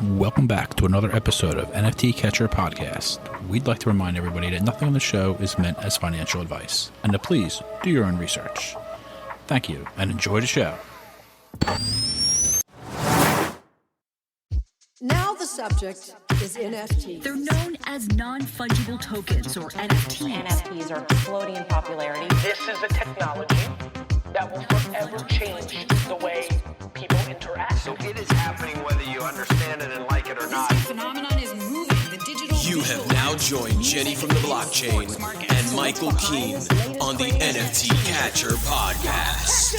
Welcome back to another episode of NFT Catcher Podcast. We'd like to remind everybody that nothing on the show is meant as financial advice, and to please do your own research. Thank you, and enjoy the show. Now the subject is NFTs. They're known as non-fungible tokens, or NFTs. NFTs are exploding in popularity. This is a technology that will forever change the way people interact. So it is happening whether you understand it and like it or not. This phenomenon is moving. The digital. You have now joined Jenny from the blockchain and Michael Keene on the NFT Catcher Podcast.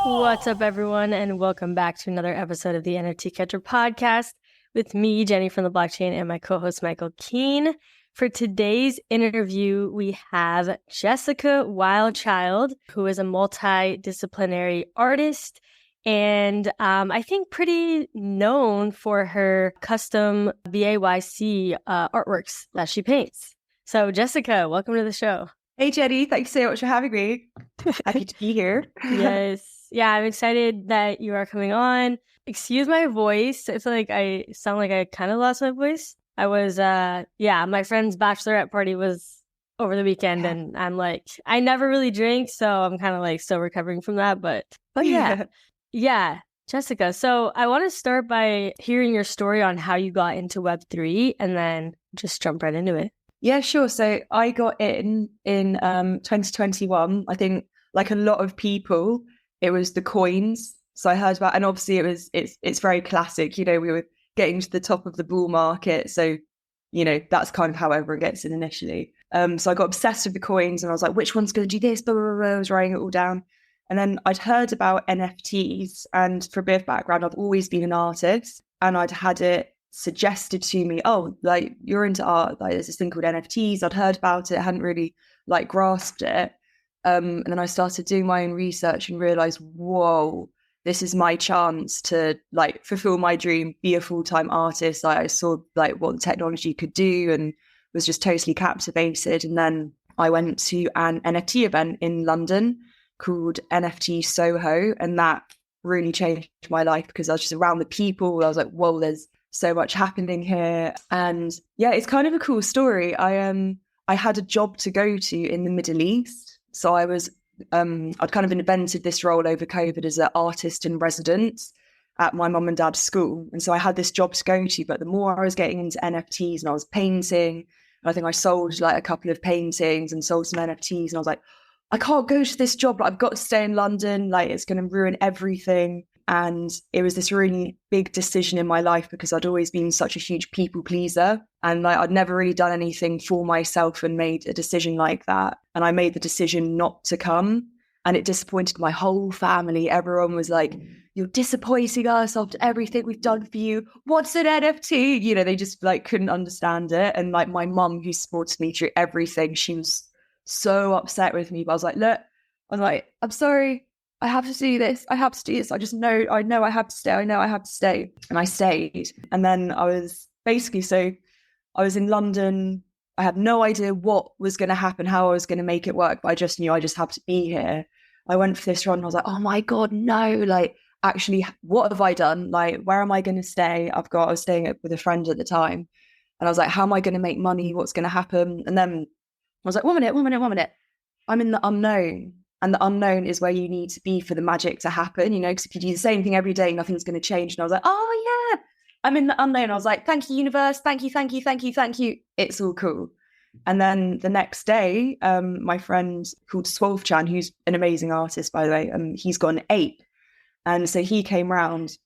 What's up, everyone, and welcome back to another episode of the NFT Catcher Podcast with me, Jenny from the blockchain, and my co-host, Michael Keene. For today's interview, we have Jessica Wildchild, who is a multidisciplinary artist and I think pretty known for her custom BAYC artworks that she paints. So, Jessica, welcome to the show. Hey, Jenny. Thanks so much for having me. Happy to be here. Yes. Yeah, I'm excited that you are coming on. Excuse my voice. I feel like I sound like I kind of lost my voice. I was, my friend's bachelorette party was over the weekend, and I'm like, I never really drink, so I'm kind of like still recovering from that. But yeah. Yeah, Jessica. So I want to start by hearing your story on how you got into Web3 and then just jump right into it. Yeah, sure. So I got in 2021. I think like a lot of people, it was the coins. So I heard about, and obviously it's very classic. You know, we were getting to the top of the bull market. So, you know, that's kind of how everyone gets in initially. So I got obsessed with the coins and I was like, which one's going to do this? Blah, blah, blah, blah. I was writing it all down. And then I'd heard about NFTs, and for a bit of background, I've always been an artist, and I'd had it suggested to me, oh, like, you're into art, like there's this thing called NFTs. I'd heard about it, hadn't really like grasped it. And then I started doing my own research and realized, whoa, this is my chance to like fulfill my dream, be a full-time artist. Like, I saw like what the technology could do and was just totally captivated. And then I went to an NFT event in London called NFT Soho, and that really changed my life because I was just around the people. I was like, whoa, there's so much happening here. And yeah, it's kind of a cool story. I had a job to go to in the Middle East. So I was I'd kind of invented this role over COVID as an artist in residence at my mum and dad's school. And so I had this job to go to, but the more I was getting into NFTs and I was painting, I think I sold like a couple of paintings and sold some NFTs, and I was like, I can't go to this job. Like, I've got to stay in London. Like, it's going to ruin everything. And it was this really big decision in my life because I'd always been such a huge people pleaser. And like, I'd never really done anything for myself and made a decision like that. And I made the decision not to come. And it disappointed my whole family. Everyone was like, you're disappointing us after everything we've done for you. What's an NFT? You know, they just like couldn't understand it. And like my mum, who supported me through everything, she was so upset with me. But I was like, look, I'm sorry, I have to do this. I have to do this. I know I have to stay. I know I have to stay. And I stayed. And then I was in London. I had no idea what was going to happen, how I was going to make it work, but I just knew I just have to be here. I went for this run and I was like, oh my God, no, like, actually, what have I done? Like, where am I going to stay? I was staying with a friend at the time. And I was like, how am I going to make money? What's going to happen? And then I was like, one minute. I'm in the unknown. And the unknown is where you need to be for the magic to happen, you know, because if you do the same thing every day, nothing's going to change. And I was like, oh yeah, I'm in the unknown. I was like, thank you, universe. Thank you. It's all cool. And then the next day, my friend called Swolfchan, who's an amazing artist, by the way, he's got an ape. And so he came round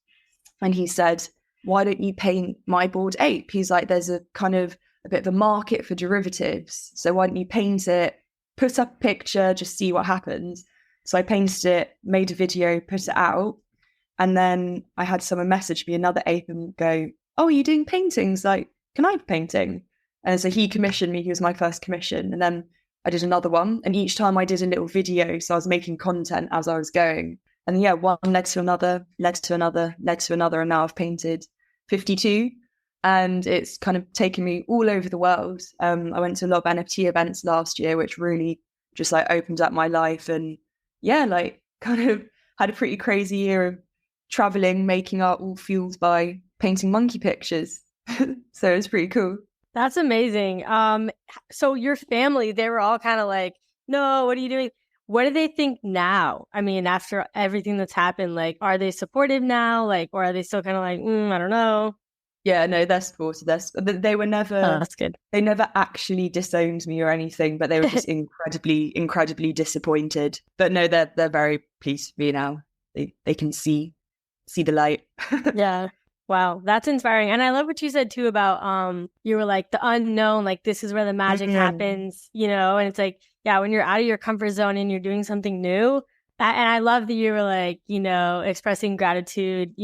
and he said, why don't you paint my bored ape? He's like, there's a kind of a bit of a market for derivatives. So why don't you paint it, put up a picture, just see what happens. So I painted it, made a video, put it out. And then I had someone message me, another ape, and go, oh, are you doing paintings? Like, can I be painting? And so he commissioned me. He was my first commission. And then I did another one. And each time I did a little video. So I was making content as I was going. And yeah, one led to another, led to another, led to another. And now I've painted 52. And it's kind of taken me all over the world. I went to a lot of NFT events last year, which really just like opened up my life. And yeah, like kind of had a pretty crazy year of traveling, making art, all fueled by painting monkey pictures. So it's pretty cool. That's amazing. So your family, they were all kind of like, no, what are you doing? What do they think now? I mean, after everything that's happened, like, are they supportive now? Like, or are they still kind of like, I don't know? Yeah, no, they're supportive. They were never, that's good. They never actually disowned me or anything, but they were just incredibly disappointed. But no, they're very pleased with me now. They can see the light. Yeah. Wow, that's inspiring. And I love what you said too about you were like the unknown, like this is where the magic happens, and it's like, yeah, when you're out of your comfort zone and you're doing something new. And I love that you were like, expressing gratitude,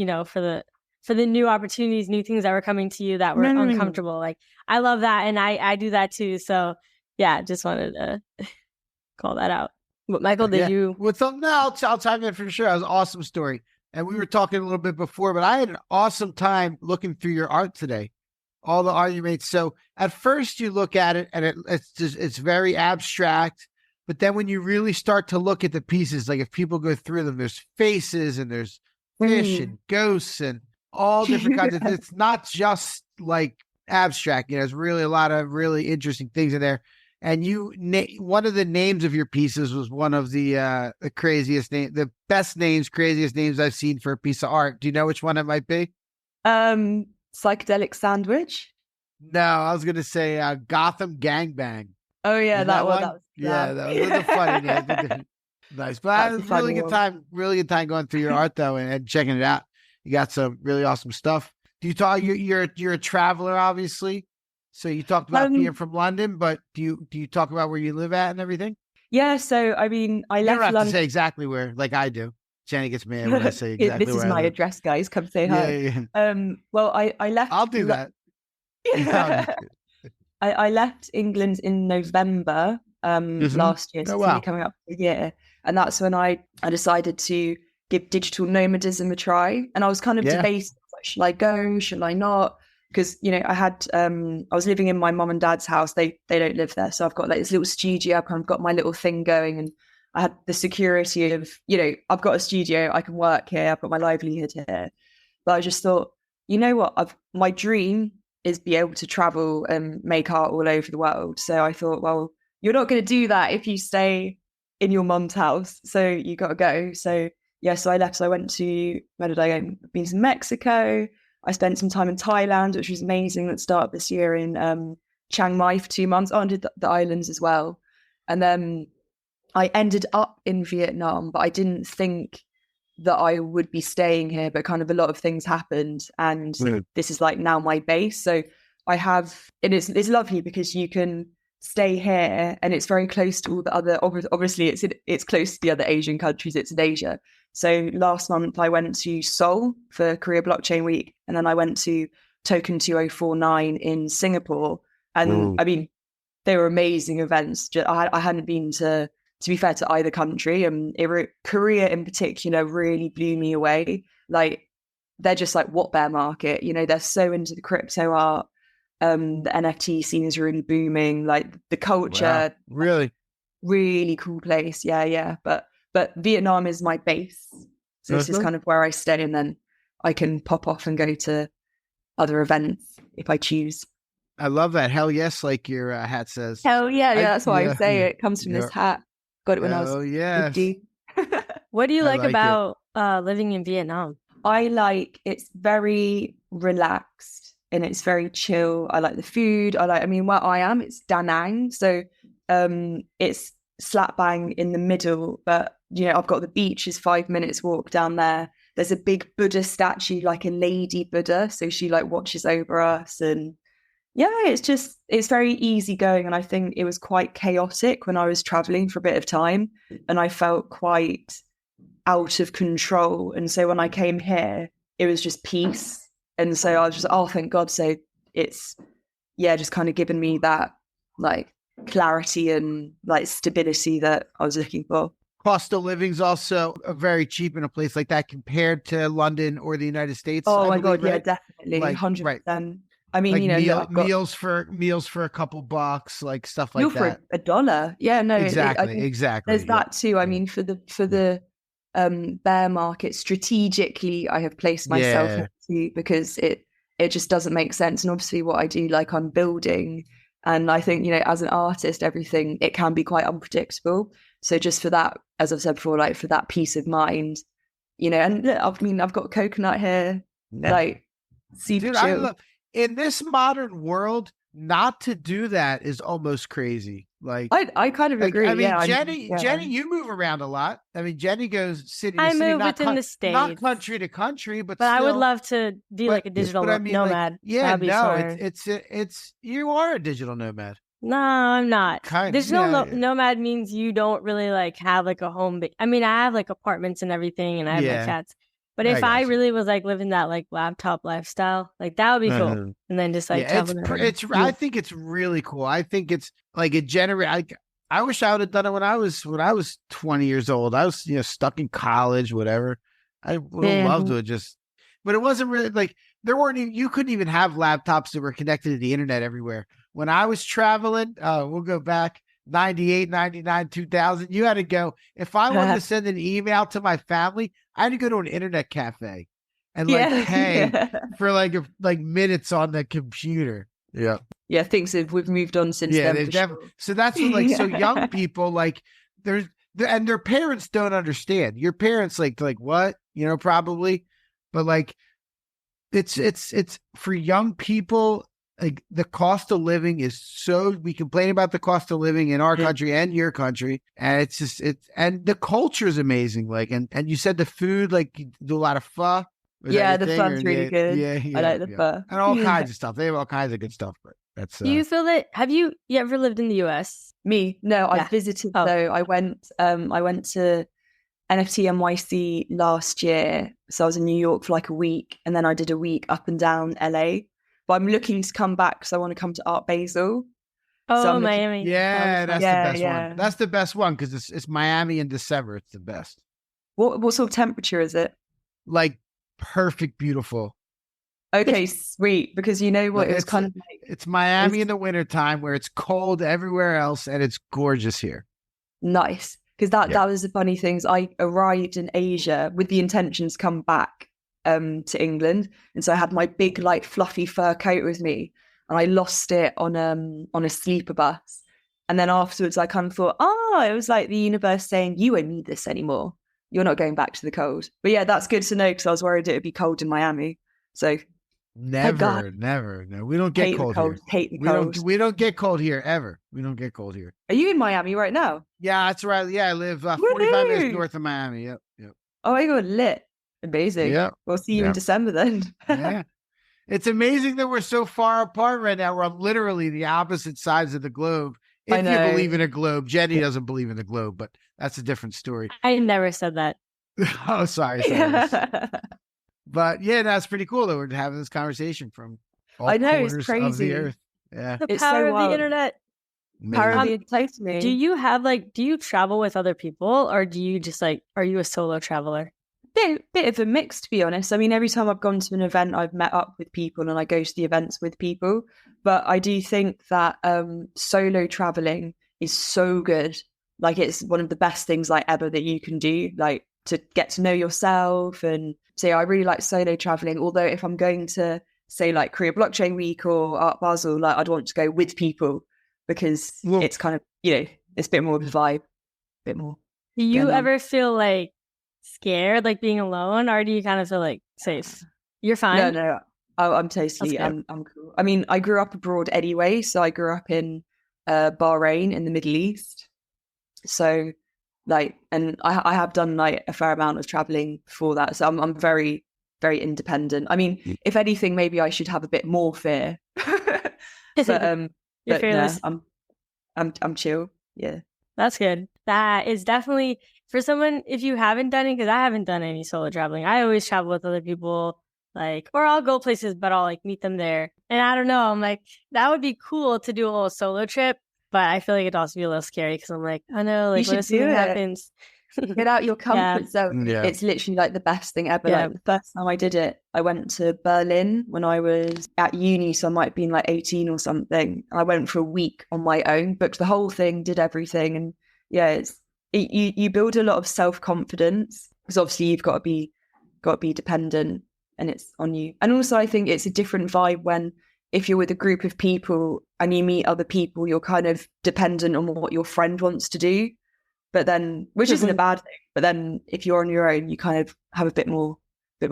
for the new opportunities, new things that were coming to you that were uncomfortable. Like, I love that. And I do that too. So yeah, just wanted to call that out. But Michael, did you? No, I'll chime in for sure. That was an awesome story. And we were talking a little bit before, but I had an awesome time looking through your art today, all the art you made. So at first you look at it and it's very abstract, but then when you really start to look at the pieces, like if people go through them, there's faces and there's fish and ghosts and all different kinds of, it's not just like abstract, there's really a lot of really interesting things in there. And one of the names of your pieces was one of the craziest name, the best names, craziest names I've seen for a piece of art. Do you know which one it might be? Psychedelic Sandwich. No, I was gonna say Gotham Gangbang. Oh yeah, that one. That was a funny name. Nice, but I had a really good time going through your art though and checking it out. You got some really awesome stuff. Do you talk? You're a traveler, obviously. So you talked about being from London, but do you talk about where you live at and everything? Yeah, so I mean, I left London. You don't have to say exactly where, like I do. Jenny gets mad when I say exactly this where is my address, guys. Come say hi. Yeah. Well, I left. I'll do that. I left England in November last year, so it's really coming up for a year, and that's when I decided to give digital nomadism a try, and I was kind of debating, like, should I go? Should I not? Because, I was living in my mom and dad's house. They don't live there. So I've got like this little studio. I've kind of got my little thing going. And I had the security of, I've got a studio. I can work here. I've got my livelihood here. But I just thought, you know what? My dream is be able to travel and make art all over the world. So I thought, well, you're not going to do that if you stay in your mom's house. So you got to go. So yeah, so I left. So I went to, where did I go? I've been to Mexico. I spent some time in Thailand, which was amazing. That started this year in Chiang Mai for 2 months. I did the islands as well. And then I ended up in Vietnam, but I didn't think that I would be staying here, but kind of a lot of things happened. And this is like now my base. So I have, it's lovely because you can stay here and it's very close to all the other, obviously it's close to the other Asian countries. It's in Asia. So last month I went to Seoul for Korea Blockchain Week, and then I went to Token 2049 in Singapore. And I mean, they were amazing events. I hadn't been to be fair, to either country. And Korea in particular really blew me away. Like, they're just like, what bear market? They're so into the crypto art. The NFT scene is really booming. Like, the culture. Wow. Really cool place. Yeah. But Vietnam is my base. So this is kind of where I stay, and then I can pop off and go to other events if I choose. I love that. Hell yes, like your hat says. Hell yeah. That's why I say it. It comes from this hat. Got it when I was 50. What do you like about living in Vietnam? I like, it's very relaxed and it's very chill. I like the food. Where I am, it's Da Nang. So it's slap bang in the middle, but I've got the beach is 5 minutes walk down there. There's a big Buddha statue, like a lady Buddha, so she like watches over us. And yeah, it's very easy going. And I think it was quite chaotic when I was traveling for a bit of time, and I felt quite out of control. And so when I came here, it was just peace. And so I was just, oh, thank God. So it's just kind of given me that like clarity and like stability that I was looking for. Cost of living's also very cheap in a place like that compared to London or the United States. Oh my God, right? Yeah, definitely, 100%. Right. I mean, like meals for a couple bucks, like stuff like that. For $1. Yeah, no, exactly. There's that too. I mean, for the bear market, strategically, I have placed myself into, because it it just doesn't make sense. And obviously what I do, like I'm building, and I think, as an artist, everything, it can be quite unpredictable. So just for that, as I've said before, like for that peace of mind, and look, I've got coconut here, like super Dude, chill. In this modern world, not to do that is almost crazy. Like I kind of agree. I mean, yeah, Jenny, you move around a lot. I mean, Jenny goes city to I city, move not within the states, not country to country, but I would still. love to be like a digital nomad. That'd be fun. It's you are a digital nomad. No, I'm not. Digital yeah. nomad means you don't really like have like a home. I mean, I have like apartments and everything, and I have my cats. But if I really was like living that like laptop lifestyle, like that would be cool. And then just like I think it's really cool. I think it's like I wish I would have done it when I was 20 years old. I was stuck in college, whatever. I would have loved to but it wasn't really like you couldn't even have laptops that were connected to the internet everywhere. When I was traveling, we'll go back 98, 99, 2000. You had to go. If I wanted to send an email to my family, I had to go to an internet cafe and pay for like minutes on the computer. Yeah. Yeah, we've moved on since then. Sure. So that's what, so young people, and their parents don't understand. Your parents like what? Probably. But it's for young people, like the cost of living is we complain about the cost of living in our country and your country. And and the culture is amazing. And you said the food, you do a lot of pho. Yeah, the pho's really good. Yeah, I like the pho. And all kinds of stuff. They have all kinds of good stuff, but that's Do you feel that have you ever lived in the US? Me? No, I visited though. I went to NFT NYC last year. So I was in New York for like a week, and then I did a week up and down LA. But I'm looking to come back because I want to come to Art Basel. Oh, Miami. Yeah, that's the best one. That's the best one because it's Miami in December. It's the best. What sort of temperature is it? Like perfect, beautiful. Okay, sweet. Because you know what? It was kind of like... It's Miami in the wintertime where it's cold everywhere else and it's gorgeous here. Nice. Because that was the funny things. I arrived in Asia with the intentions to come back to England, and so I had my big fluffy fur coat with me, and I lost it on a sleeper bus. And then afterwards I kind of thought, it was like the universe saying, you won't need this anymore, you're not going back to the cold. But yeah, that's good to know because I was worried it would be cold in Miami. So never. No, we don't get cold here. Hate the cold. We don't get cold here ever. We don't get cold here. Are you in Miami right now? Yeah, that's right. Yeah, I live 45 minutes north of Miami. Yep. Oh my god, lit. Amazing. Yeah. We'll see you in December then. Yeah. It's amazing that we're so far apart right now. We're on literally the opposite sides of the globe. If you believe in a globe. Jenny doesn't believe in the globe, but that's a different story. I never said that. Oh, sorry. But yeah, that's pretty cool that we're having this conversation from all corners it's crazy. of the earth. Yeah. The power of the internet. Power of the internet to me. Do you travel with other people, or do you just are you a solo traveler? Bit of a mix, to be honest. I mean, every time I've gone to an event, I've met up with people and I go to the events with people. But I do think that solo traveling is so good. It's one of the best things ever that you can do, to get to know yourself. And so I really like solo traveling. Although if I'm going to say Korea Blockchain Week or Art Basel, I'd want to go with people because it's kind of, it's a bit more of a vibe, a bit more. Do you ever feel scared being alone, or do you kind of feel safe? You're fine. No. I'm totally I'm cool. I mean, I grew up abroad anyway, so I grew up in Bahrain in the Middle East. So and I have done a fair amount of traveling before that, so I'm very, very independent. I mean, if anything, maybe I should have a bit more fear. But you're fearless. I'm chill. Yeah, that's good. That is definitely for someone, if you haven't done it, because I haven't done any solo traveling. I always travel with other people, or I'll go places, but I'll meet them there. And I don't know, I'm that would be cool to do a little solo trip, but I feel it'd also be a little scary because I'm I know, what if something happens? Get out your comfort zone. Yeah. It's literally the best thing ever. The first time I did it, I went to Berlin when I was at uni, so I might have been 18 or something. I went for a week on my own, booked the whole thing, did everything, and you build a lot of self-confidence because obviously you've got to be dependent and it's on you. And also I think it's a different vibe when if you're with a group of people and you meet other people, you're kind of dependent on what your friend wants to do. But then, which isn't a bad thing, but then if you're on your own, you kind of have a bit more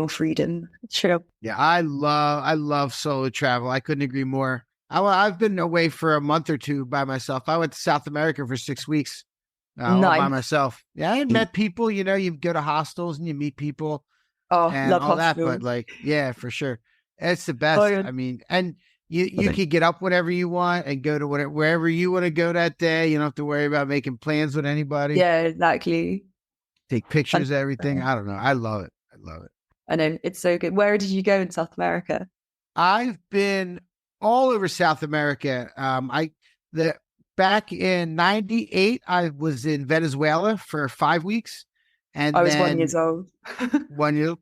freedom. True. Yeah, I love solo travel. I couldn't agree more. I've been away for a month or two by myself. I went to South America for 6 weeks all by myself. Yeah, I met people, you go to hostels and you meet people. Oh, and love all that, hostels. but like, yeah, for sure. It's the best. I mean, and you can get up whenever you want and go to wherever you want to go that day. You don't have to worry about making plans with anybody. Yeah, exactly. Take pictures of everything. I don't know. I love it. I know, it's so good. Where did you go in South America? I've been all over South America. Back in '98, I was in Venezuela for 5 weeks, and I was 1 year old. 1 year.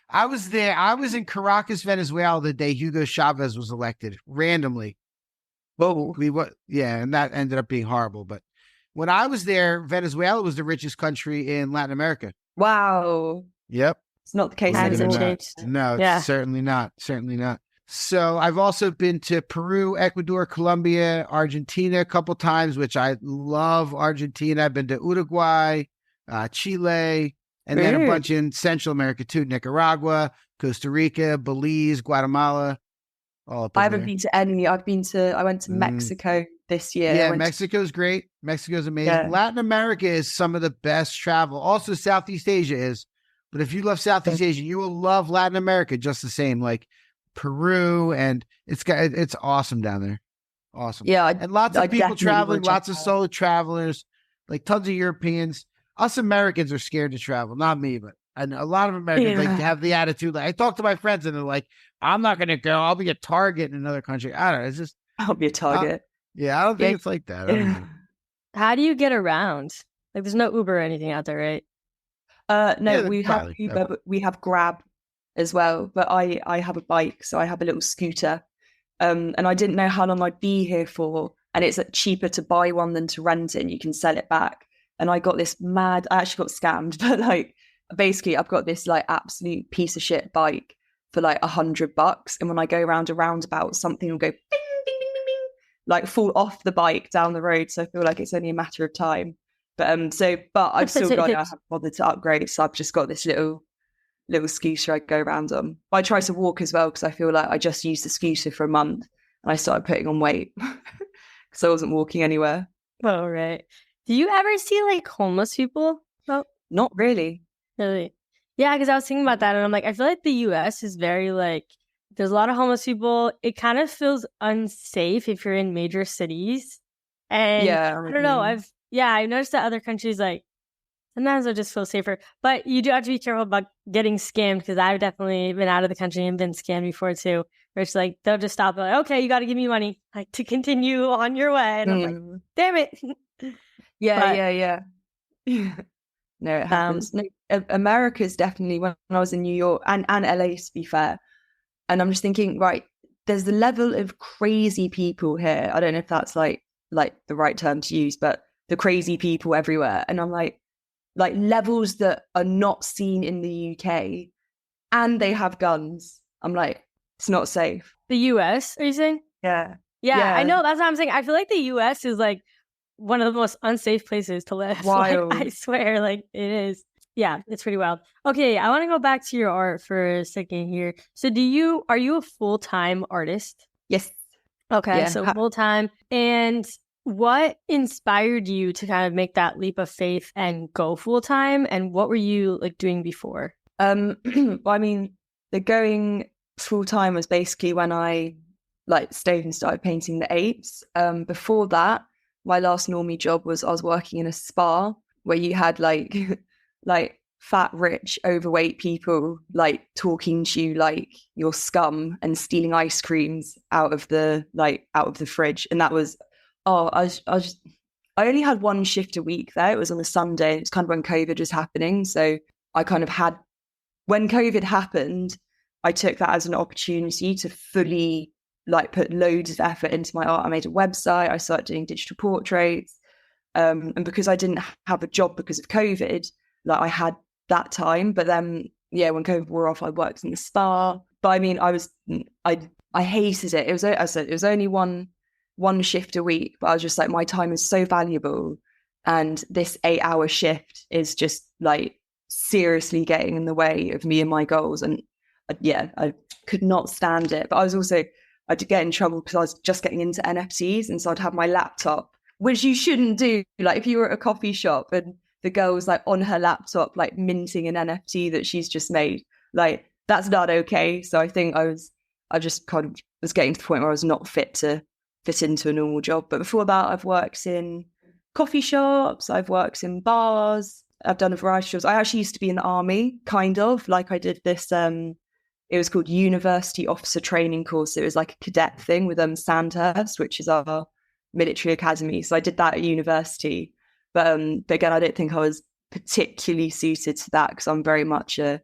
I was there. I was in Caracas, Venezuela, the day Hugo Chavez was elected randomly. Whoa. And that ended up being horrible. But when I was there, Venezuela was the richest country in Latin America. Wow. Yep. It's not the case anymore. No, certainly not. Certainly not. So I've also been to Peru, Ecuador, Colombia, Argentina a couple times, which I love Argentina. I've been to Uruguay, Chile, and then a bunch in Central America too, Nicaragua, Costa Rica, Belize, Guatemala. All up I haven't been to any. I went to Mexico this year. Yeah, Mexico's great. Mexico's amazing. Yeah. Latin America is some of the best travel. Also, Southeast Asia is. But if you love Southeast Asia, you will love Latin America just the same, like Peru, and it's awesome down there. Awesome. Yeah. And lots of people traveling, lots of solo travelers, like tons of Europeans. Us Americans are scared to travel, not me, but I know a lot of Americans like have the attitude. Like I talk to my friends and they're like, I'm not going to go. I'll be a target in another country. I don't know. It's just. I'll be a target. I don't think it's like that. I don't know. How do you get around? Like there's no Uber or anything out there, right? No, we have Uber, but we have Grab as well. But I have a bike, so I have a little scooter. And I didn't know how long I'd be here for. And it's cheaper to buy one than to rent it, and you can sell it back. And I got this I actually got scammed, but like basically I've got this like absolute piece of shit bike for like $100. And when I go around a roundabout, something will go bing, bing, bing, bing, bing, like fall off the bike down the road. So I feel like it's only a matter of time. But I've still got it. I haven't bothered to upgrade, so I've just got this little scooter I go around on. But I try to walk as well because I feel like I just used the scooter for a month and I started putting on weight because I wasn't walking anywhere. Oh, right. Do you ever see like homeless people? Oh, not really. Really? Yeah, because I was thinking about that and I'm like, I feel like the US is very like, there's a lot of homeless people. It kind of feels unsafe if you're in major cities. And yeah, I don't know. I've noticed that other countries, like, sometimes I just feel safer. But you do have to be careful about getting scammed because I've definitely been out of the country and been scammed before too. Where it's like, they'll just stop. Like, okay, you got to give me money like to continue on your way. And I'm like, damn it. Yeah. No, it happens. America's definitely, when I was in New York and LA, to be fair. And I'm just thinking, right, there's the level of crazy people here. I don't know if that's like the right term to use, but the crazy people everywhere. And I'm like levels that are not seen in the UK, and they have guns. I'm like, it's not safe. The US, are you saying? Yeah. I know. That's what I'm saying. I feel like the US is like one of the most unsafe places to live. Wild. Like, I swear, like it is. Yeah, it's pretty wild. Okay, I want to go back to your art for a second here. So are you a full-time artist? Yes. Okay, yeah. So full-time. And what inspired you to kind of make that leap of faith and go full-time? And what were you like doing before? Well, I mean, the going full-time was basically when I like stayed and started painting the apes. Before that, my last normie job was I was working in a spa where you had like fat, rich, overweight people like talking to you like you're scum and stealing ice creams out of the fridge. And that was, I only had one shift a week there. It was on a Sunday. It's kind of when COVID was happening. So I kind of when COVID happened, I took that as an opportunity to fully like put loads of effort into my art. I made a website. I started doing digital portraits. And because I didn't have a job because of COVID, like I had that time. But then when COVID wore off, I worked in the spa. But I mean, I hated it. It was, as I said, it was only one shift a week, but I was just like, my time is so valuable, and this 8-hour shift is just like seriously getting in the way of me and my goals. And I could not stand it. But I'd get in trouble because I was just getting into NFTs, and so I'd have my laptop, which you shouldn't do. Like if you were at a coffee shop and the girl was like on her laptop, like minting an NFT that she's just made, like that's not okay. So I think I just kind of was getting to the point where I was not fit into a normal job. But before that, I've worked in coffee shops, I've worked in bars, I've done a variety of jobs. I actually used to be in the army, kind of like I did this. It was called University Officer Training Course. It was like a cadet thing with Sandhurst, which is our military academy. So I did that at university. But again, I don't think I was particularly suited to that because I'm very much a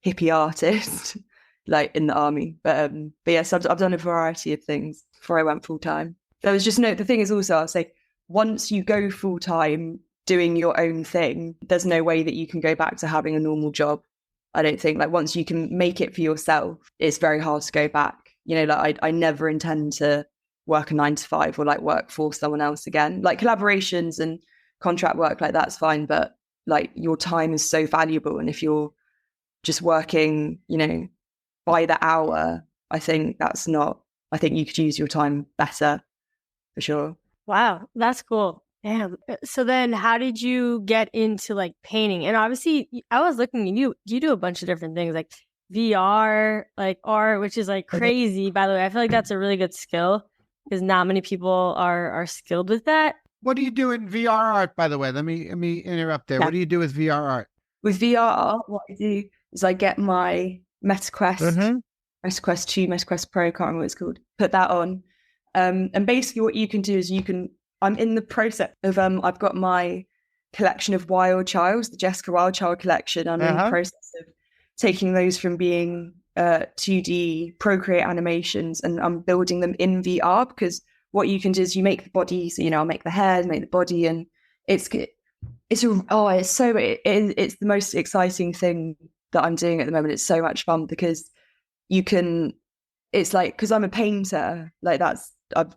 hippie artist, like in the army. But yes, I've done a variety of things before I went full time. There was just the thing is also, I'll say, once you go full time doing your own thing, there's no way that you can go back to having a normal job. I don't think, like, once you can make it for yourself, it's very hard to go back. Like I never intend to work a 9 to 5 or like work for someone else again. Like collaborations and contract work, like that's fine, but like your time is so valuable, and if you're just working by the hour, I think you could use your time better for sure. Wow, that's cool. Damn. So then how did you get into like painting? And obviously I was looking at you do a bunch of different things like VR, like art, which is like crazy, by the way. I feel like that's a really good skill because not many people are skilled with that. What do you do in VR art, by the way? Let me interrupt there. Yeah. What do you do with VR art? With VR art, what I do is I get my MetaQuest, MetaQuest 2, MetaQuest Pro, can't remember what it's called, put that on. And basically what you can do is I'm in the process of, I've got my collection of Wild Childs, the Jessica Wild Child collection. I'm in the process of taking those from being 2D Procreate animations, and I'm building them in VR, because what you can do is you make the body. So, I'll make the hair, make the body, and it's the most exciting thing that I'm doing at the moment. It's so much fun because it's like, because I'm a painter, like that's the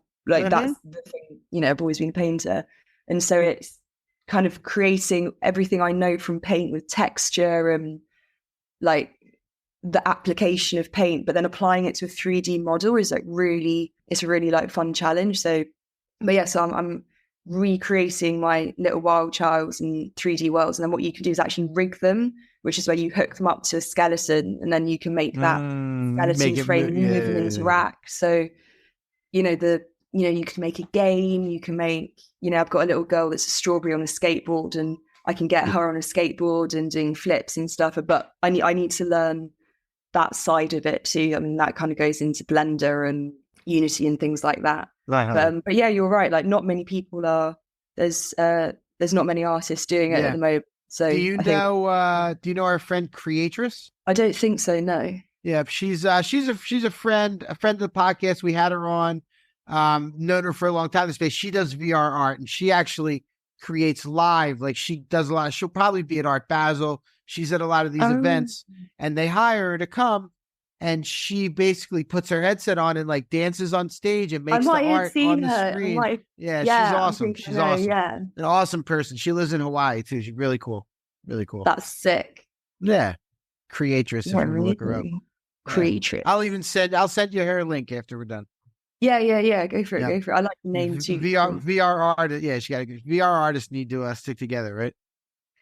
thing, I've always been a painter. And so it's kind of creating everything I know from paint with texture and like the application of paint, but then applying it to a 3D model is like it's a really like fun challenge. So I'm recreating my little wild childs in 3D worlds. And then what you can do is actually rig them, which is where you hook them up to a skeleton, and then you can make that skeleton frame move and interact. So, you can make a game, you can make, I've got a little girl that's a strawberry on a skateboard, and I can get her on a skateboard and doing flips and stuff. But I need to learn that side of it too. I mean, that kind of goes into Blender and Unity and things like that. Right. But yeah, you're right. Like, not many people there's not many artists doing it at the moment. So do you know our friend Creatress? I don't think so. No. Yeah, she's a friend of the podcast. We had her on. Known her for a long time in the space. She does VR art, and she actually creates live. Like, she does a lot. She'll probably be at Art Basel. She's at a lot of these events, and they hire her to come, and she basically puts her headset on and like dances on stage and makes the art on the screen. She's awesome. She's awesome. Yeah. An awesome person. She lives in Hawaii too. She's really cool. Really cool. That's sick. Yeah. Creatress. If you look her up. Creatress. I'll send you her link after we're done. Yeah. Go for it. Go for it. I like the name too. VR artist. Yeah, she got to. VR artists need to stick together, right?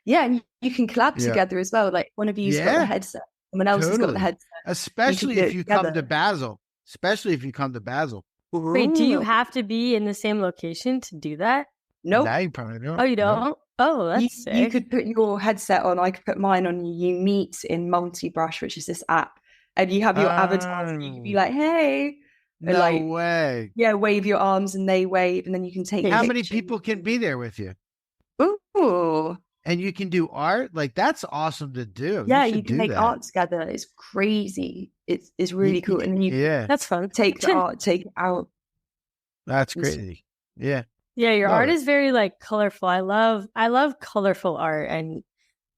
Yeah, and you can collab together as well. Like, one of you's got the headset, someone else has got the headset. Especially if you come to Basel. Wait, do you have to be in the same location to do that? Nope. No, you probably don't. Oh, you don't? No. Oh, that's sick. You could put your headset on. I could put mine on. You meet in Multibrush, which is this app, and you have your avatars, and you can be like, "Hey." No way. Yeah, wave your arms and they wave, and then you can take. How many people can be there with you? Ooh. And you can do art? Like, that's awesome to do. Yeah, you can make art together. It's crazy. It's really cool. And that's fun. Take the art, take it out. That's crazy. Yeah. Yeah, your art is very like colorful. I love colorful art, and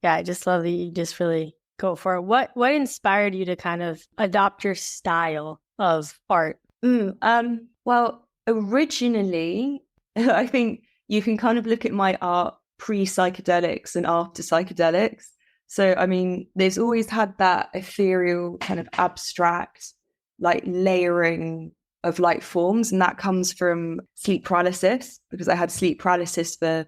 yeah, I just love that you just really go for it. What inspired you to kind of adopt your style of art? Well, originally, I think you can kind of look at my art pre-psychedelics and after psychedelics. So, I mean, there's always had that ethereal kind of abstract, like layering of light forms. And that comes from sleep paralysis, because I had sleep paralysis for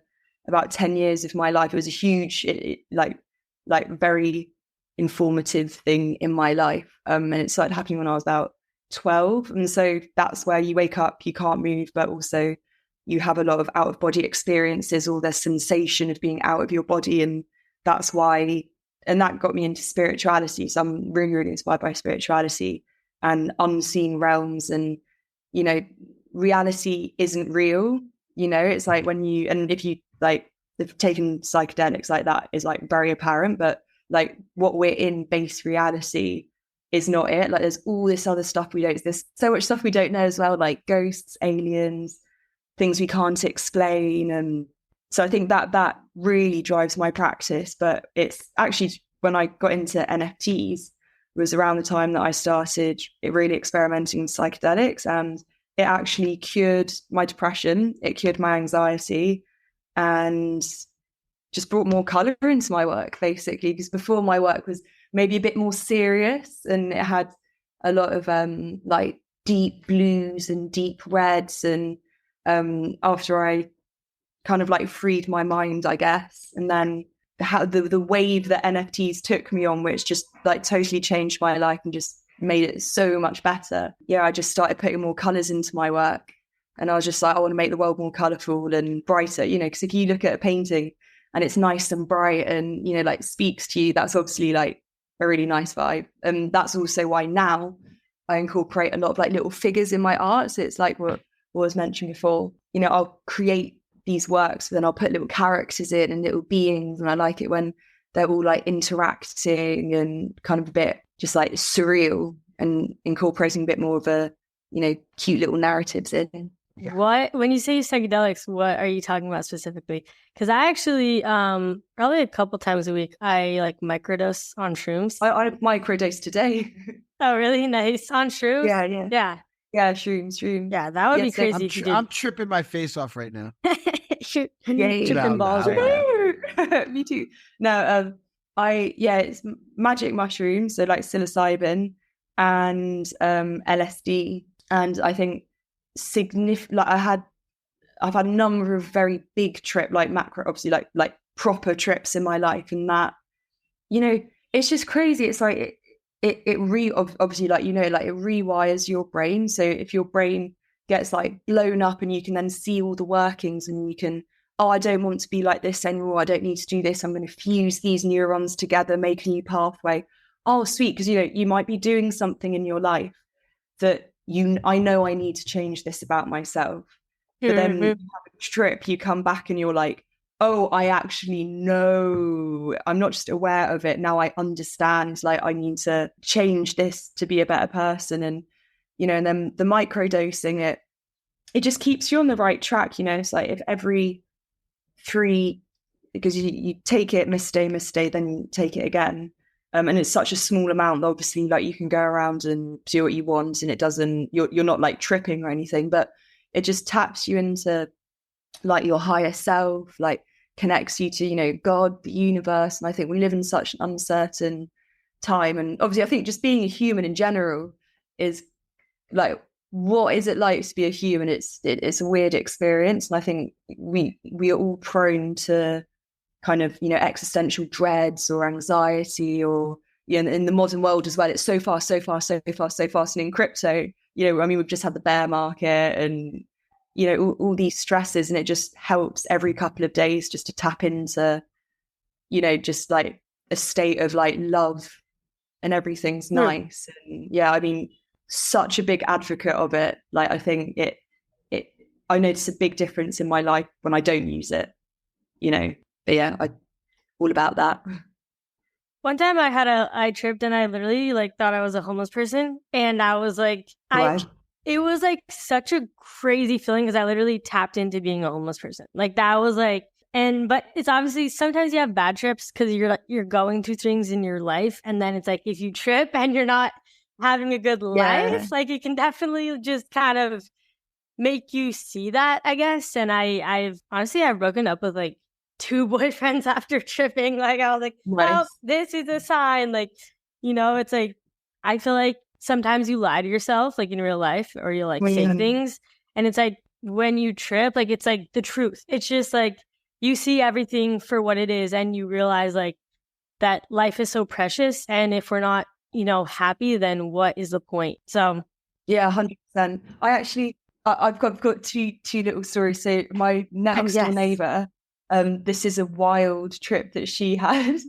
about 10 years of my life. It was a huge, like very informative thing in my life. And it started happening when I was about 12. And so that's where you wake up, you can't move, but also you have a lot of out of body experiences, or the sensation of being out of your body. And that's why, and that got me into spirituality. So I'm really, really inspired by spirituality and unseen realms. And, you know, reality isn't real. You know, it's like when you, and if you like, if taken psychedelics, like that is like very apparent, but like what we're in base reality is not it. Like there's all this other stuff there's so much stuff we don't know as well, like ghosts, aliens, things we can't explain. And so I think that really drives my practice. But it's actually, when I got into NFTs, was around the time that I started really experimenting with psychedelics, and it actually cured my depression, it cured my anxiety, and just brought more color into my work, basically. Because before, my work was maybe a bit more serious, and it had a lot of like deep blues and deep reds. And after I kind of like freed my mind, I guess, and then how the wave that NFTs took me on, which just like totally changed my life and just made it so much better. Yeah, I just started putting more colors into my work, and I was just like, I want to make the world more colorful and brighter, you know, because if you look at a painting and it's nice and bright and, you know, like speaks to you, that's obviously like a really nice vibe. And that's also why now I incorporate a lot of like little figures in my art. So it's like what was mentioned before, you know, I'll create these works, but then I'll put little characters in and little beings. And I like it when they're all like interacting and kind of a bit just like surreal, and incorporating a bit more of a, you know, cute little narratives in. Yeah. What, when you say psychedelics, what are you talking about specifically? Because I actually, probably a couple times a week, I like microdose on shrooms. I microdose today. Oh, really? Nice. On shrooms? Yeah, shrooms. Yeah, that would be crazy if you did. I'm tripping my face off right now. Tripping balls. Me too. No, it's magic mushrooms, so like psilocybin and LSD, and I think like I've had a number of very big trip, like macro, obviously like proper trips in my life, and that, you know, it's just crazy. It's like obviously, like, you know, like it rewires your brain. So if your brain gets like blown up, and you can then see all the workings, and you can, oh, I don't want to be like this anymore, I don't need to do this, I'm going to fuse these neurons together, make a new pathway. Oh, sweet. Because, you know, you might be doing something in your life that I know I need to change this about myself. But then you have a trip, you come back and you're like, oh, I actually know, I'm not just aware of it, now I understand, like I need to change this to be a better person. And, you know, and then the microdosing, it just keeps you on the right track. You know, it's like if every 3, because you take it, miss a day, then you take it again. And it's such a small amount, obviously, like you can go around and do what you want, and it doesn't, you're not like tripping or anything, but it just taps you into like your higher self, like connects you to, you know, God, the universe. And I think we live in such an uncertain time. And obviously, I think just being a human in general is like, what is it like to be a human? It's a weird experience. And I think we are all prone to kind of, you know, existential dreads or anxiety, or, you know, in the modern world as well, it's so fast. And in crypto, you know, I mean, we've just had the bear market and, you know, all these stresses, and it just helps every couple of days just to tap into, you know, just like a state of like love, and everything's nice. And yeah, I mean, such a big advocate of it. Like, I think I notice a big difference in my life when I don't use it, you know. But yeah, all about that. One time I tripped, and I literally like thought I was a homeless person, and I was like, it was like such a crazy feeling, because I literally tapped into being a homeless person. Like that was like, but it's obviously sometimes you have bad trips because you're going through things in your life, and then it's like if you trip and you're not having a good life, like it can definitely just kind of make you see that, I guess. And I've broken up with like 2 boyfriends after tripping. Like I was like, oh, this is a sign. Like, it's like I feel like sometimes you lie to yourself, like in real life, or you like fake things, and it's like when you trip, like it's like the truth. It's just like you see everything for what it is, and you realize like that life is so precious, and if we're not, happy, then what is the point? So yeah, 100%. I've got two little stories. So my next door neighbor, this is a wild trip that she had.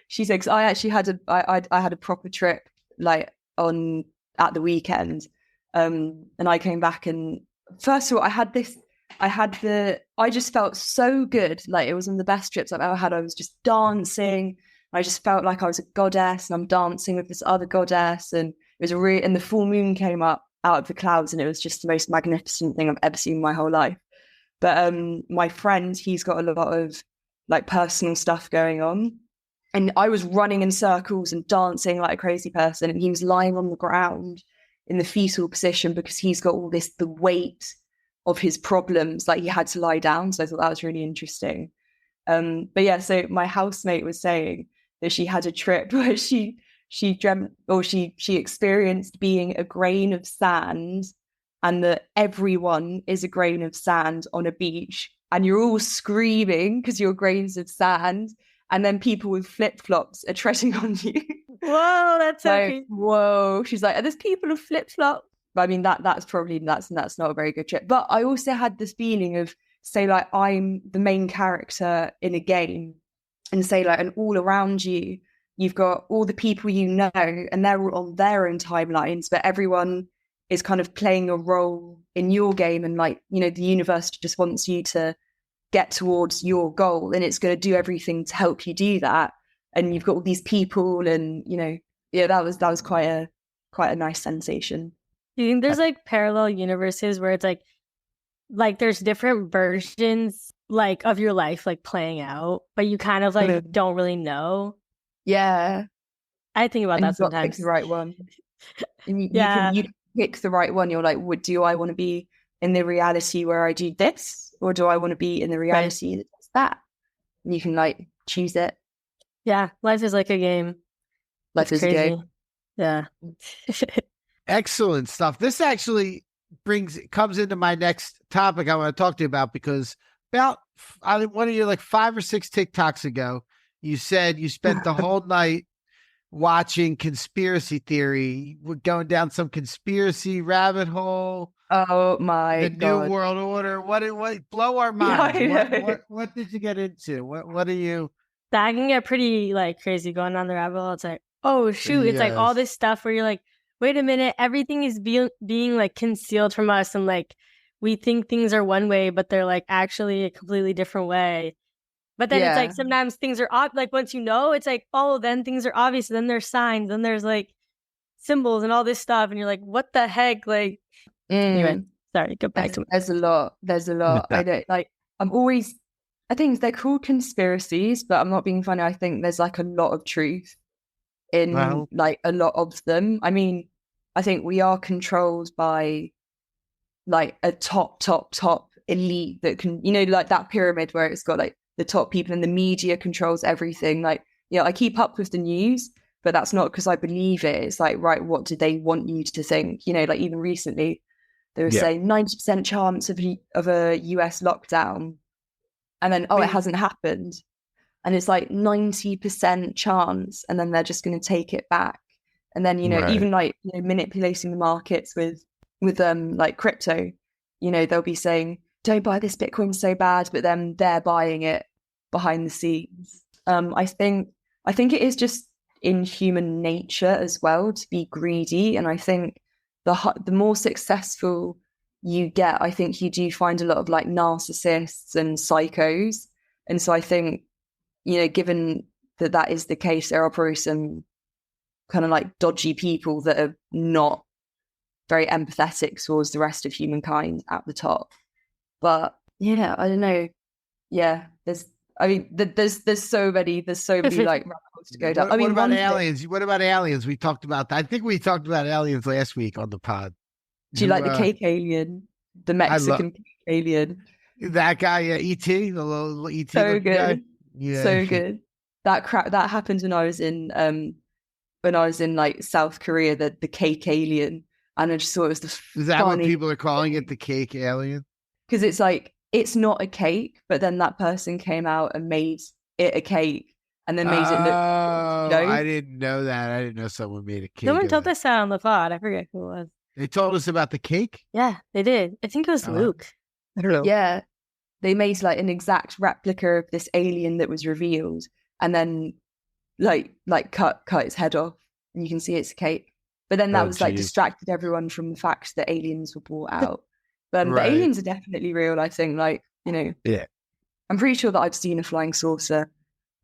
She said, 'cause I actually had I had a proper trip like at the weekend, and I came back, and first of all, I just felt so good. Like it was one of the best trips I've ever had. I was just dancing. I just felt like I was a goddess, and I'm dancing with this other goddess, and it was and the full moon came up out of the clouds, and it was just the most magnificent thing I've ever seen in my whole life. But my friend, he's got a lot of like personal stuff going on, and I was running in circles and dancing like a crazy person, and he was lying on the ground in the fetal position because he's got all the weight of his problems, like he had to lie down. So I thought that was really interesting. But yeah, so my housemate was saying that she had a trip where she dreamt, or she experienced being a grain of sand, and that everyone is a grain of sand on a beach, and you're all screaming because you're grains of sand, and then people with flip-flops are treading on you. Whoa, that's so like, cute. Whoa. She's like, are there's people with flip-flops? But I mean, that's probably that's not a very good trip. But I also had this feeling of, say, like I'm the main character in a game, and say like, and all around you, you've got all the people you know, and they're all on their own timelines, but everyone is kind of playing a role in your game, and like, the universe just wants you to get towards your goal, and it's going to do everything to help you do that. And you've got all these people, and that was quite a nice sensation. Do you think there's like parallel universes where it's like there's different versions like of your life like playing out, but you kind of like don't really know? Yeah, I think about that sometimes. Pick the right one. And you pick the right one. You're like, do I want to be in the reality where I do this, or do I want to be in the reality that's that? And you can like choose it. Yeah, life is like a game. Life is crazy. A game. Yeah. Excellent stuff. This actually comes into my next topic I want to talk to you about, because about one of your like 5 or 6 TikToks ago, you said you spent the whole night watching conspiracy theory. We're going down some conspiracy rabbit hole. Oh my God. New World Order. What blow our minds? What did you get into? What are you? That can get pretty like crazy going on the rabbit hole. It's like, oh shoot, it's like all this stuff where you're like, wait a minute, everything is being like concealed from us, and like we think things are one way, but they're like actually a completely different way. But then it's like sometimes things are like once it's like, oh, then things are obvious. Then there's signs, then there's like symbols and all this stuff, and you're like, what the heck? Like, anyway, sorry, go back to it. There's a lot. I don't like. I think they're called conspiracies, but I'm not being funny. I think there's like a lot of truth in like a lot of them. I mean, I think we are controlled by like a top elite that can, like that pyramid where it's got like the top people, and the media controls everything. Like, I keep up with the news, but that's not because I believe it. It's like, right, what do they want you to think? Like even recently they were saying 90% chance of a US lockdown, and then it hasn't happened. And it's like 90% chance, and then they're just going to take it back. And then, even like, manipulating the markets with like crypto, they'll be saying, don't buy this Bitcoin so bad, but then they're buying it behind the scenes. I think it is just in human nature as well to be greedy. And I think the more successful you get, I think you do find a lot of like narcissists and psychos. And so I think, given that is the case, there are probably some kind of like dodgy people that are not very empathetic towards the rest of humankind at the top. But I don't know. Yeah, there's I mean, there's so many like rabbit holes to go down. What about aliens? What about aliens? We talked about that. I think we talked about aliens last week on the pod. Do you like the cake alien? The Mexican cake alien? That guy, E.T., the little E.T. So good. Guy. Yeah, so good. That happened when I was in like South Korea, the cake alien. And I just thought it was the Is that what people are calling it, the cake alien? Because it's like, it's not a cake, but then that person came out and made it a cake and then made it look. I didn't know that. I didn't know someone made a cake. Someone told us that on the pod. I forget who it was. They told us about the cake? Yeah, they did. I think it was Luke. I don't know. Yeah. They made like an exact replica of this alien that was revealed and then like cut its head off and you can see it's a cake. But then that was like distracted everyone from the fact that aliens were brought out. But the aliens are definitely real, I think. Like, you know, I'm pretty sure that I've seen a flying saucer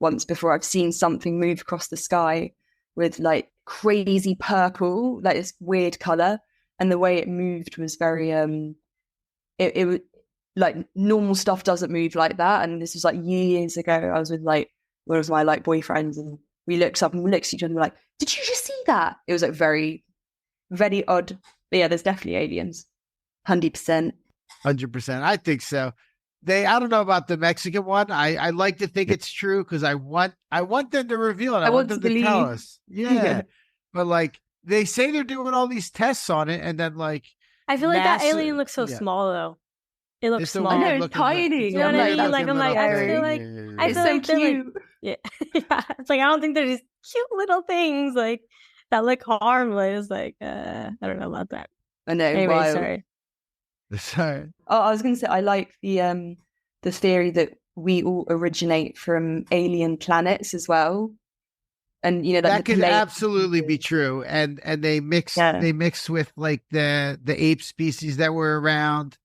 once before. I've seen something move across the sky with like crazy purple, like this weird color. And the way it moved was very, it was like normal stuff doesn't move like that. And this was like years ago. I was with like one of my like boyfriends and we looked up and we looked at each other and we're like, did you just see that? It was like very, very odd. But yeah, there's definitely aliens. 100%. 100%. I think so. I don't know about the Mexican one. I like to think it's true because I want them to reveal it. I want them to tell us. Yeah. But like they say they're doing all these tests on it, and then like I feel like that alien looks so small though. It looks small. I know, it's tiny. You know what I mean? Like I'm like, I feel like it's so cute. Yeah. It's like I don't think they're just cute little things like that look harmless. Like I don't know about that. I know. Anyway, wild. Sorry. Oh, I was going to say I like the theory that we all originate from alien planets as well, and you know that could absolutely be true. And they mix with like the ape species that were around.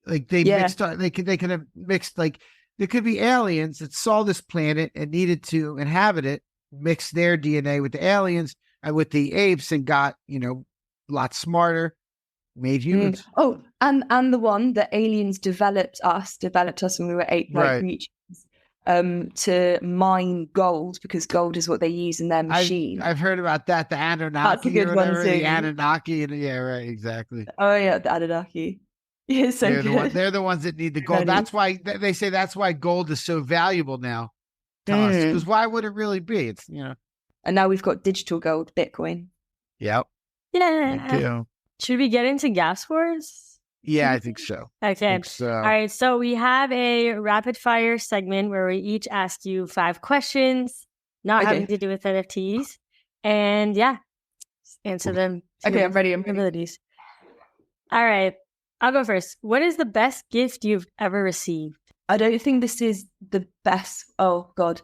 Like they mixed. They could have mixed. Like there could be aliens that saw this planet and needed to inhabit it, mix their DNA with the aliens and with the apes, and got a lot smarter. Made humans. Oh, and the one that aliens developed us when we were ape-like creatures to mine gold because gold is what they use in their machine. I've heard about that. The Anunnaki. That's a good one too. The Anunnaki. Exactly. Oh yeah, the Anunnaki. Yeah, so they're the ones that need the gold. That's why they say that's why gold is so valuable now to us. Because why would it really be? It's And now we've got digital gold, Bitcoin. Yep. Yeah. Should we get into gas wars? Yeah, I think so. Okay. All right. So we have a rapid fire segment where we each ask you 5 questions, not having to do with NFTs. And answer them. Okay, I'm ready. Abilities. All right. I'll go first. What is the best gift you've ever received? I don't think this is the best. Oh, God.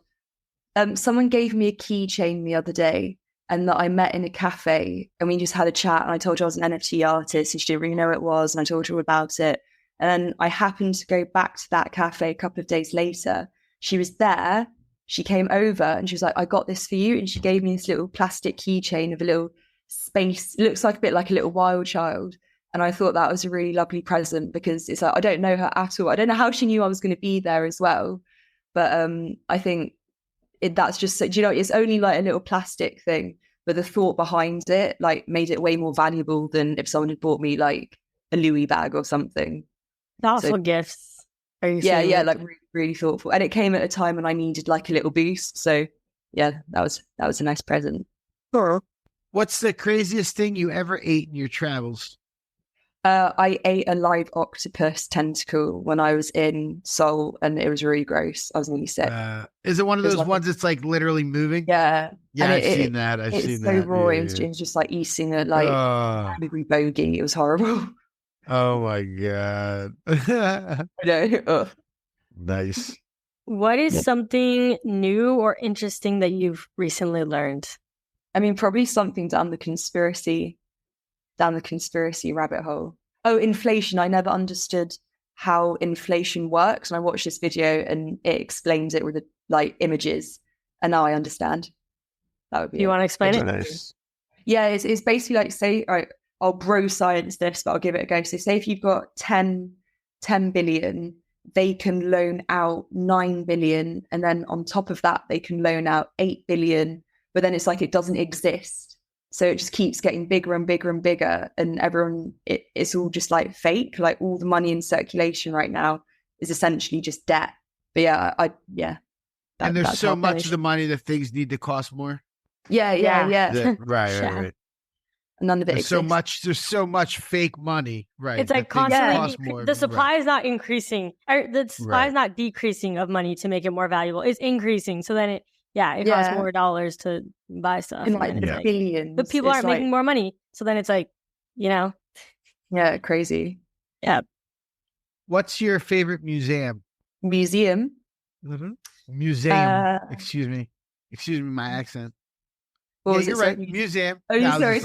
Someone gave me a keychain the other day. And that I met in a cafe and we just had a chat and I told her I was an NFT artist and she didn't really know what it was and I told her all about it. And then I happened to go back to that cafe a couple of days later. She was there. She came over and she was like, I got this for you. And she gave me this little plastic keychain of a little space. It looks like a bit like a little wild child. And I thought that was a really lovely present because it's like, I don't know her at all. I don't know how she knew I was going to be there as well. But I think that's just, do you know, it's only like a little plastic thing, but the thought behind it like made it way more valuable than if someone had bought me like a Louis bag or something. Thoughtful gifts. Like really, really thoughtful. And it came at a time when I needed like a little boost. So yeah, that was a nice present. What's the craziest thing you ever ate in your travels? I ate a live octopus tentacle when I was in Seoul, and it was really gross. I was nearly sick. Is it one of those ones that's like literally moving? Yeah, I've seen that. I've seen that. It's so raw. It was just like eating a hungry bogey. It was horrible. Oh my god! I know. Nice. What is something new or interesting that you've recently learned? I mean, probably something down the conspiracy rabbit hole. Oh, inflation. I never understood how inflation works. And I watched this video and it explains it with like images. And now I understand. That would be. You want to explain it? Nice. Yeah, it's basically like, say, all right, I'll bro science this, but I'll give it a go. So say if you've got 10 billion they can loan out 9 billion, and then on top of that, they can loan out 8 billion. But then it's like it doesn't exist. So it just keeps getting bigger and bigger and bigger. And everyone, it's all just like fake. Like all the money in circulation right now is essentially just debt. But yeah, and there's so much of the money that things need to cost more. Yeah. Right. None of it exists. There's so much fake money, right? It's like constantly, the supply is not increasing, or the supply is not decreasing of money to make it more valuable. It's increasing. So then it costs more dollars to buy stuff. In like billions. But people aren't making more money. So then it's like, Yeah, crazy. Yeah. What's your favorite museum? Museum? Mm-hmm. Museum. Excuse me, my accent. You're right. Museum. Oh, sorry.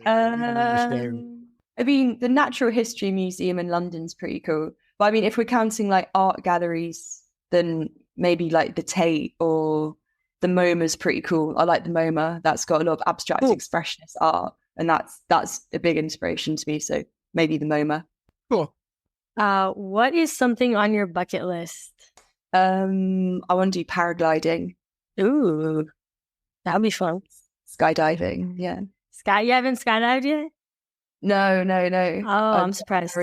I mean, the Natural History Museum in London's pretty cool. But I mean, if we're counting like art galleries, then maybe like the Tate or the MoMA's pretty cool. I like the MoMA. That's got a lot of abstract expressionist art, and that's a big inspiration to me. So maybe the MoMA. Cool. What is something on your bucket list? I want to do paragliding. Ooh, that would be fun. Skydiving, yeah. You haven't skydived yet? No. Oh, I'm surprised.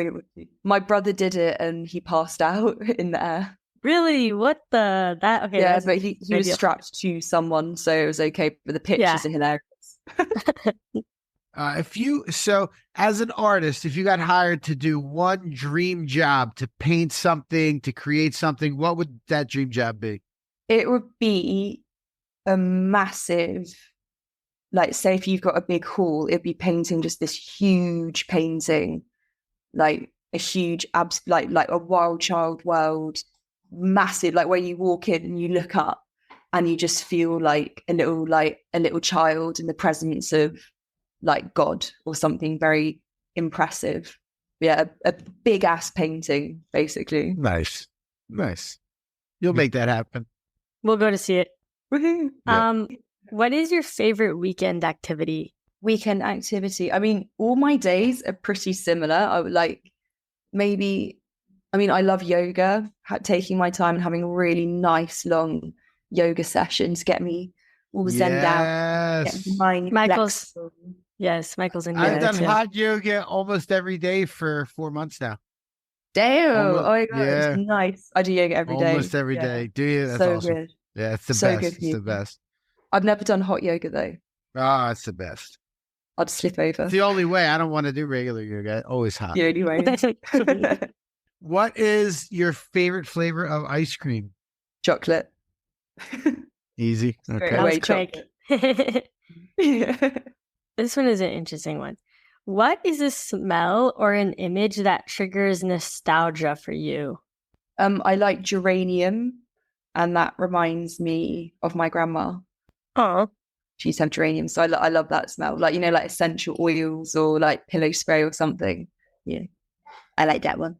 My brother did it and he passed out in the air. Really? What the? That okay? Yeah, but he was strapped to someone, so it was okay. But the pictures are hilarious. As an artist, if you got hired to do one dream job, to paint something, to create something, what would that dream job be? It would be a massive, like, say if you've got a big hall, it'd be painting just this huge painting, like a huge like a wild child world, massive, like where you walk in and you look up and you just feel like a little child in the presence of like God or something very impressive. Yeah, a big ass painting, basically. Nice. You'll make that happen. We'll go to see it. Woohoo! What is your favorite weekend activity? I mean, all my days are pretty similar. I would I love yoga, taking my time and having a really nice long yoga session to get me all zened out. Get my mind flexible. Michael's in yoga. I've done hot yoga almost every day for 4 months now. Damn! Oh my god, it's nice. I do yoga every day. Almost every day. Do you? That's so awesome. Good. Yeah, it's the so best. Good it's the best. I've never done hot yoga though. It's the best. I'd slip over. It's the only way. I don't want to do regular yoga. Always hot. The only way. What is your favorite flavor of ice cream? Chocolate. Easy. Okay. Away chocolate. This one is an interesting one. What is a smell or an image that triggers nostalgia for you? I like geranium, and that reminds me of my grandma. Oh, she used to have geranium, so I love that smell. Like, like essential oils or like pillow spray or something. Yeah, I like that one.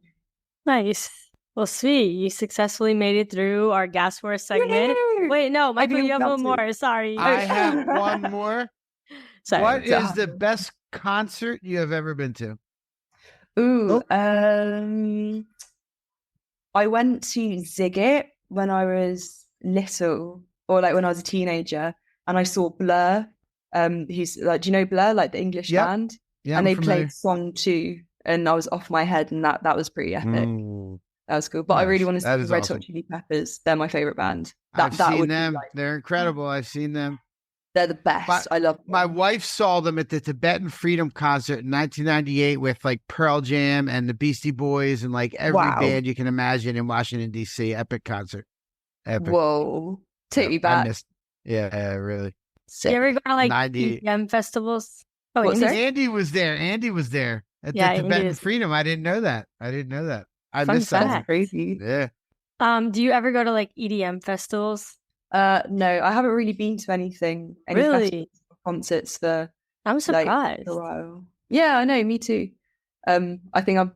Nice. Well, sweet. You successfully made it through our gas war segment. Yay! Wait, no, Michael, you have one more. Sorry. I have one more. Sorry. What is the best concert you have ever been to? I went to Ziggit when I was little, or like when I was a teenager, and I saw Blur. Who's like, do you know Blur, like the English band? Yeah, and they played Song 2, and I was off my head, and that was pretty epic. That was cool. But I really want to see the Red Hot Chili Peppers. They're my favorite band. I've seen them. They're incredible. I've seen them. They're the best. I love them. My wife saw them at the Tibetan Freedom Concert in 1998 with like Pearl Jam and the Beastie Boys and like every band you can imagine in Washington, D.C. Epic concert. Epic. Whoa. Take me back. Really. Sick. You ever go to like EDM festivals? Oh, Andy was there. At the Tibetan Freedom. I didn't know that. I missed that. Crazy. Yeah. Do you ever go to like EDM festivals? No, I haven't really been to any really concerts for. I'm surprised. Like, a while. Yeah, I know. Me too. I think I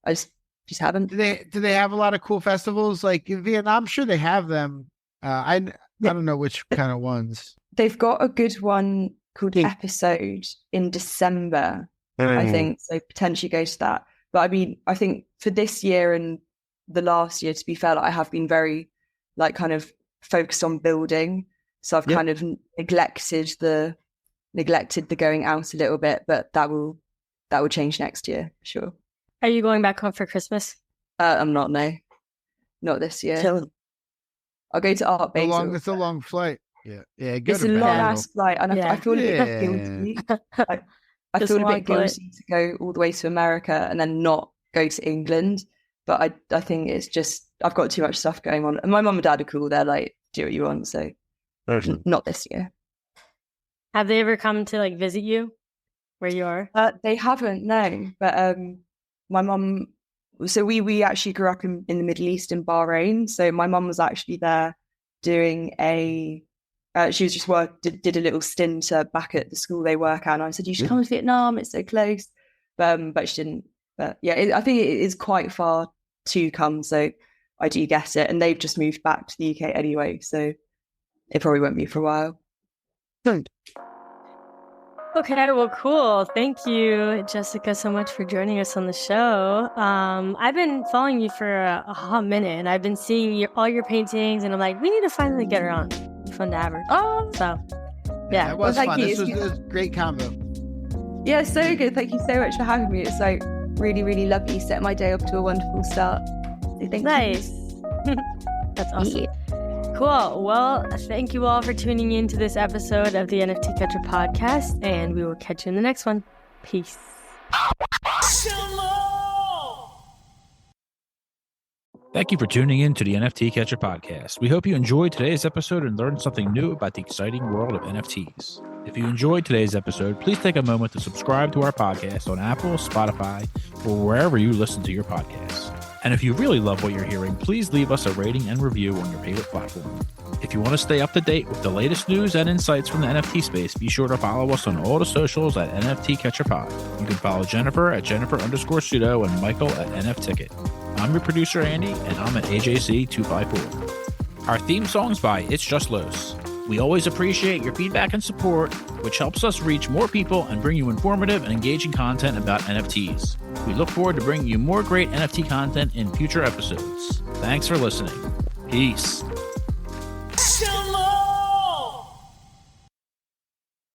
just haven't. Do they have a lot of cool festivals like in Vietnam? I'm sure they have them. I don't know which kind of ones. They've got a good one called Episode in December, I think. So potentially go to that. But I mean, I think for this year and the last year, to be fair, like, I have been very like kind of focused on building. So I've kind of neglected the going out a little bit, but that will change next year, for sure. Are you going back home for Christmas? I'm not, no. Not this year. Chilling. I'll go to Art Basel. It's a long flight. Yeah. It's a long ass flight, and I feel a bit guilty. I feel a bit guilty to go all the way to America and then not go to England. But I think it's just, I've got too much stuff going on. And my mum and dad are cool. They're like, do what you want. So not this year. Have they ever come to like visit you where you are? They haven't, no. But my mum, so we actually grew up in the Middle East in Bahrain. So my mum was actually there doing she was just did a little stint back at the school they work at. And I said, you should come to Vietnam. It's so close. But she didn't. But yeah, I think it is quite far to come. So I do get it. And they've just moved back to the UK anyway. So it probably won't be for a while. Okay, well, cool. Thank you, Jessica, so much for joining us on the show. I've been following you for a hot minute, and I've been seeing all your paintings, and I'm like, we need to finally get her on. It'd be fun to have her. Oh, so yeah, it was fun. This was a great combo. Yeah, so good. Thank you so much for having me. It's like really, really lovely. You set my day off to a wonderful start. So thank you. That's awesome. Yeah. Cool. Well, thank you all for tuning in to this episode of the NFT Catcher podcast, and we will catch you in the next one. Peace. Thank you for tuning in to the NFT Catcher podcast. We hope you enjoyed today's episode and learned something new about the exciting world of NFTs. If you enjoyed today's episode, please take a moment to subscribe to our podcast on Apple, Spotify, or wherever you listen to your podcasts. And if you really love what you're hearing, please leave us a rating and review on your favorite platform. If you want to stay up to date with the latest news and insights from the NFT space, be sure to follow us on all the socials at NFT Catcher Pod. You can follow Jennifer at Jennifer_pseudo and Michael at NFTicket. I'm your producer, Andy, and I'm at AJC254. Our theme song's by It's Just Los. We always appreciate your feedback and support, which helps us reach more people and bring you informative and engaging content about NFTs. We look forward to bringing you more great NFT content in future episodes. Thanks for listening. Peace.